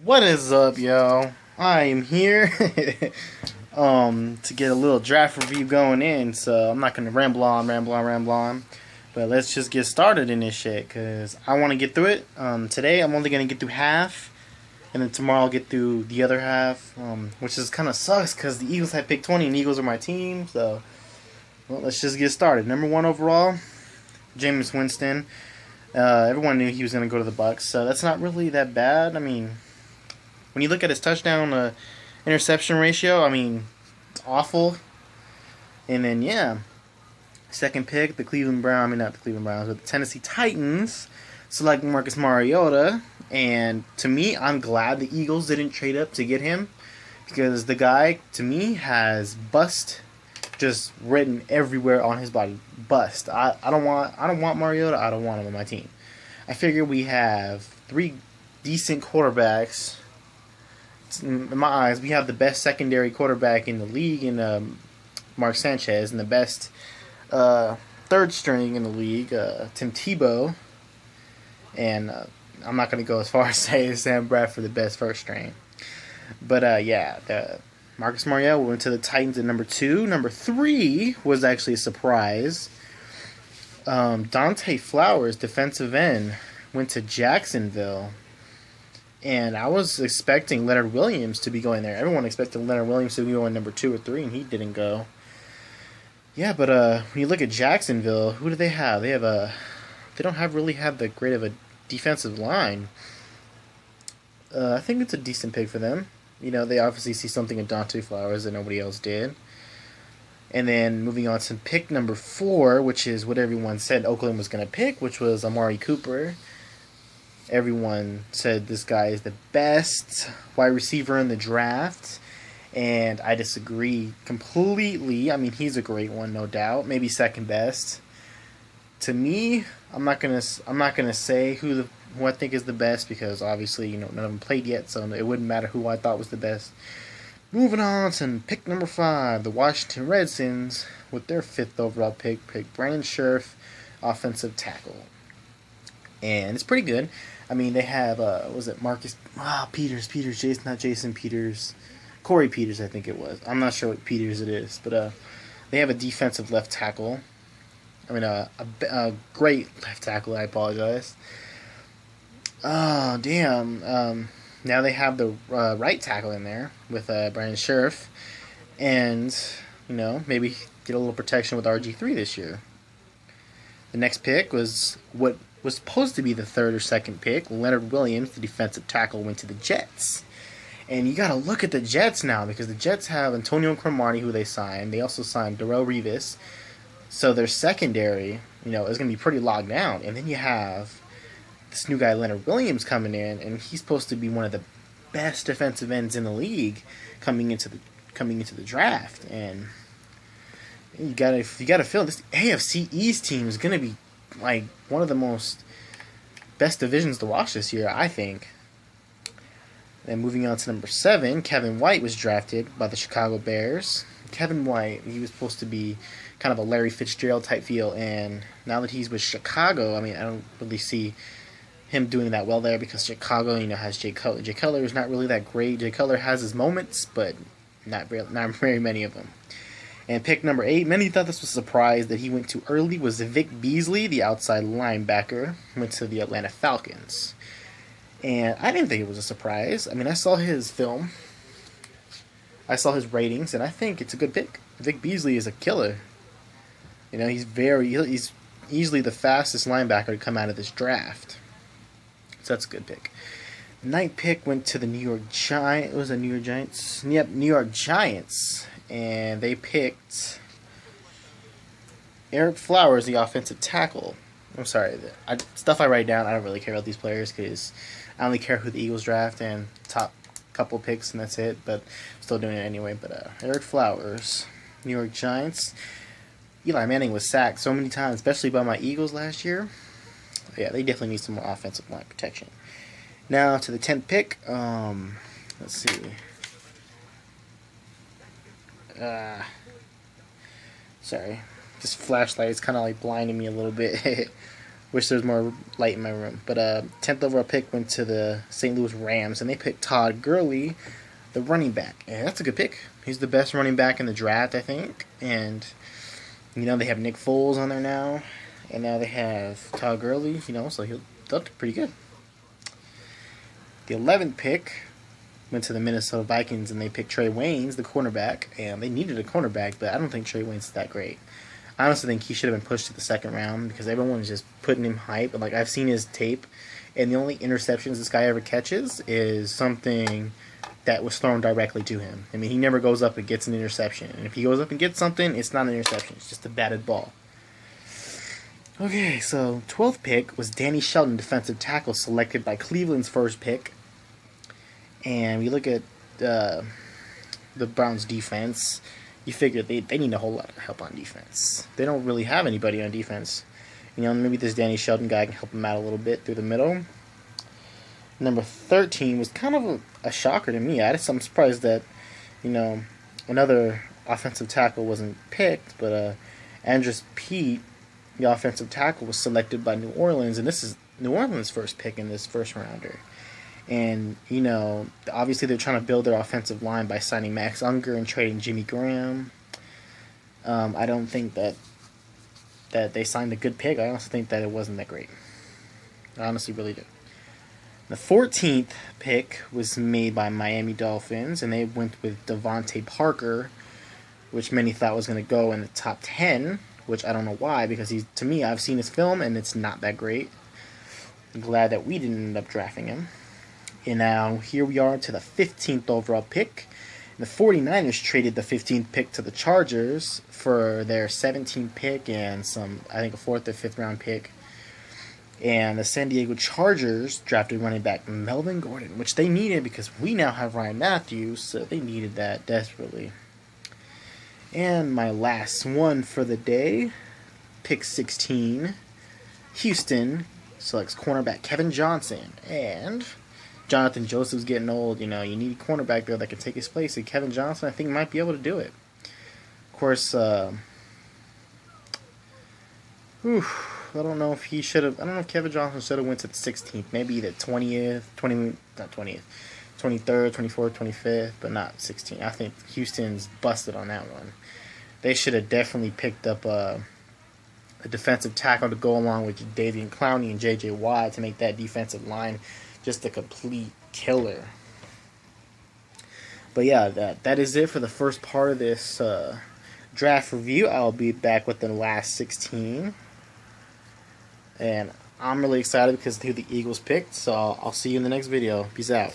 What is up, yo? I am here to get a little draft review going in, so I'm not gonna ramble on. But let's just get started in this shit, cause I want to get through it. Today I'm only gonna get through half, and then tomorrow I'll get through the other half. Which is kind of sucks, cause the Eagles had picked 20, and the Eagles are my team. So, well, let's just get started. Number one overall, Jameis Winston. Everyone knew he was gonna go to the Bucks, so that's not really that bad. I mean, when you look at his touchdown interception ratio, I mean, it's awful. And then, yeah, second pick, the Cleveland Browns, I mean, not the Cleveland Browns, but the Tennessee Titans select Marcus Mariota. And to me, I'm glad the Eagles didn't trade up to get him because the guy, to me, has bust just written everywhere on his body. Bust. I don't want Mariota. I don't want him on my team. I figure we have three decent quarterbacks. In my eyes, we have the best secondary quarterback in the league in Mark Sanchez, and the best third string in the league, Tim Tebow. And I'm not going to go as far as say Sam Bradford the best first string. But yeah, the Marcus Mariota went to the Titans at number 2. Number 3 was actually a surprise. Dante Flowers, defensive end, went to Jacksonville. And I was expecting Leonard Williams to be going there. Everyone expected Leonard Williams to be going number 2 or 3, and he didn't go. Yeah, but when you look at Jacksonville, who do they have? They don't really have the great of a defensive line. I think it's a decent pick for them. You know, they obviously see something in Dante Flowers that nobody else did. And then moving on to pick number 4, which is what everyone said Oakland was going to pick, which was Amari Cooper. Everyone said this guy is the best wide receiver in the draft, and I disagree completely. I mean, he's a great one, no doubt. Maybe second best. To me, I'm not gonna say who I think is the best because obviously none of them played yet, so it wouldn't matter who I thought was the best. Moving on to pick number 5, the Washington Redskins with their 5th overall pick Brandon Scherff, offensive tackle, and it's pretty good. I mean, they have was it Marcus Jason Peters, Corey Peters, I think it was. I'm not sure what Peters it is, but they have a defensive left tackle. I mean, a great left tackle. I apologize. Oh damn! Now they have the right tackle in there with Brandon Scherff, and maybe get a little protection with RG3 this year. The next pick was what was supposed to be the 3rd or 2nd pick. Leonard Williams, the defensive tackle, went to the Jets. And you got to look at the Jets now because the Jets have Antonio Cromartie, who they signed. They also signed Darrelle Revis. So their secondary, is going to be pretty locked down. And then you have this new guy, Leonard Williams, coming in, and he's supposed to be one of the best defensive ends in the league coming into the draft. And you gotta feel this AFC East team is going to be like one of the most best divisions to watch this year, I think. Then moving on to number 7, Kevin White was drafted by the Chicago Bears. Kevin White, he was supposed to be kind of a Larry Fitzgerald type feel, and now that he's with Chicago, I mean, I don't really see him doing that well there because Chicago, has Jay Cutler. Jay Cutler is not really that great. Jay Cutler has his moments, but not very many of them. And pick number 8, many thought this was a surprise that he went too early, was Vic Beasley, the outside linebacker, went to the Atlanta Falcons. And I didn't think it was a surprise. I mean, I saw his film. I saw his ratings, and I think it's a good pick. Vic Beasley is a killer. He's easily the fastest linebacker to come out of this draft. So that's a good pick. The 9th pick went to the New York Giants. Was it New York Giants? Yep, New York Giants. And they picked Eric Flowers, the offensive tackle. I'm sorry. Stuff I write down, I don't really care about these players because I only care who the Eagles draft and top couple picks, and that's it. But I'm still doing it anyway. But Eric Flowers, New York Giants. Eli Manning was sacked so many times, especially by my Eagles last year. Yeah, they definitely need some more offensive line protection. Now to the 10th pick. Let's see. Sorry. This flashlight is kind of like blinding me a little bit. Wish there was more light in my room. But 10th overall pick went to the St. Louis Rams, and they picked Todd Gurley, the running back. And that's a good pick. He's the best running back in the draft, I think. And, you know, they have Nick Foles on there now. And now they have Todd Gurley, you know, so he'll look pretty good. The 11th pick went to the Minnesota Vikings, and they picked Trey Waynes, the cornerback. And they needed a cornerback, but I don't think Trey Waynes is that great. I honestly think he should have been pushed to the second round because everyone's just putting him hype. But like, I've seen his tape, and the only interceptions this guy ever catches is something that was thrown directly to him. I mean, he never goes up and gets an interception. And if he goes up and gets something, it's not an interception. It's just a batted ball. Okay, so 12th pick was Danny Shelton, defensive tackle, selected by Cleveland's first pick. And we look at the Browns' defense. You figure they need a whole lot of help on defense. They don't really have anybody on defense. You know, maybe this Danny Shelton guy can help them out a little bit through the middle. Number 13 was kind of a shocker to me. I'm surprised that, you know, another offensive tackle wasn't picked, but Andres Pete, the offensive tackle, was selected by New Orleans, and this is New Orleans' first pick in this first rounder. And, you know, obviously they're trying to build their offensive line by signing Max Unger and trading Jimmy Graham. I don't think that they signed a good pick. I honestly think that it wasn't that great. I honestly really do. The 14th pick was made by Miami Dolphins, and they went with Devontae Parker, which many thought was going to go in the top 10, which I don't know why, because to me, I've seen his film, and it's not that great. I'm glad that we didn't end up drafting him. And now here we are to the 15th overall pick. The 49ers traded the 15th pick to the Chargers for their 17th pick and I think a 4th or 5th round pick. And the San Diego Chargers drafted running back Melvin Gordon, which they needed because we now have Ryan Matthews, so they needed that desperately. And my last one for the day, pick 16, Houston selects cornerback Kevin Johnson. And Jonathan Joseph's getting old. You know, you need a cornerback there that can take his place, and Kevin Johnson, I think, might be able to do it. Of course, I don't know if he should have. I don't know if Kevin Johnson should have went to the 16th, maybe the 23rd, 24th, 25th, but not 16th. I think Houston's busted on that one. They should have definitely picked up a defensive tackle to go along with Davian Clowney and J.J. Watt to make that defensive line just a complete killer. But yeah, that is it for the first part of this draft review. I'll be back with the last 16. And I'm really excited because of who the Eagles picked. So I'll see you in the next video. Peace out.